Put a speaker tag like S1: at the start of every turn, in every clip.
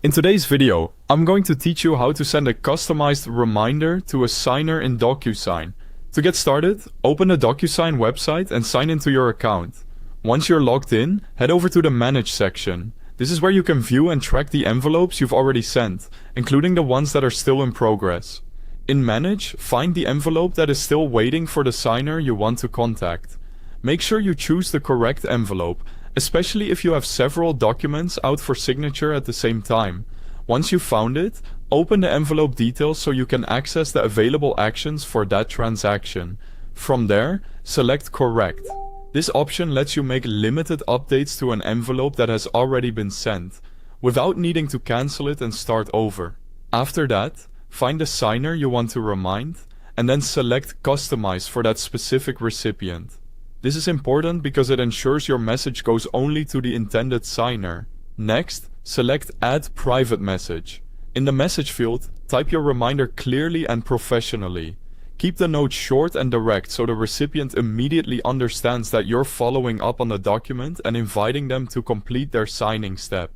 S1: In today's video, I'm going to teach you how to send a customized reminder to a signer in DocuSign. To get started, open the DocuSign website and sign into your account. Once you're logged in, head over to the Manage section. This is where you can view and track the envelopes you've already sent, including the ones that are still in progress. In Manage, find the envelope that is still waiting for the signer you want to contact. Make sure you choose the correct envelope, especially if you have several documents out for signature at the same time. Once you've found it, open the envelope details so you can access the available actions for that transaction. From there, select Correct. This option lets you make limited updates to an envelope that has already been sent, without needing to cancel it and start over. After that, find the signer you want to remind, and then select Customize for that specific recipient. This is important because it ensures your message goes only to the intended signer. Next, select Add Private Message. In the message field, type your reminder clearly and professionally. Keep the note short and direct so the recipient immediately understands that you're following up on the document and inviting them to complete their signing step.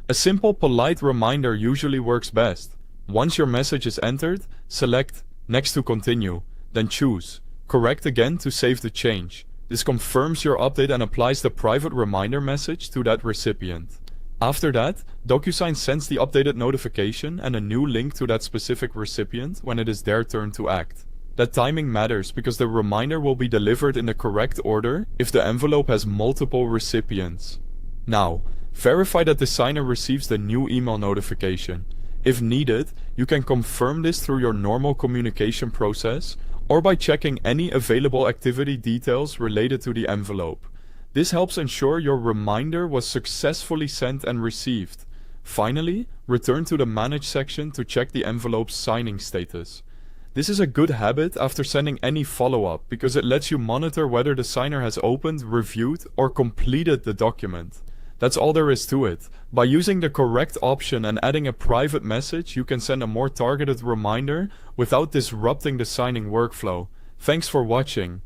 S1: A simple, polite reminder usually works best. Once your message is entered, select Next to continue, then choose Correct again to save the change. This confirms your update and applies the private reminder message to that recipient. After that, DocuSign sends the updated notification and a new link to that specific recipient when it is their turn to act. That timing matters because the reminder will be delivered in the correct order if the envelope has multiple recipients. Now, verify that the signer receives the new email notification. If needed, you can confirm this through your normal communication process or by checking any available activity details related to the envelope. This helps ensure your reminder was successfully sent and received. Finally, return to the Manage section to check the envelope's signing status. This is a good habit after sending any follow-up because it lets you monitor whether the signer has opened, reviewed, or completed the document. That's all there is to it. By using the correct option and adding a private message, you can send a more targeted reminder without disrupting the signing workflow. Thanks for watching.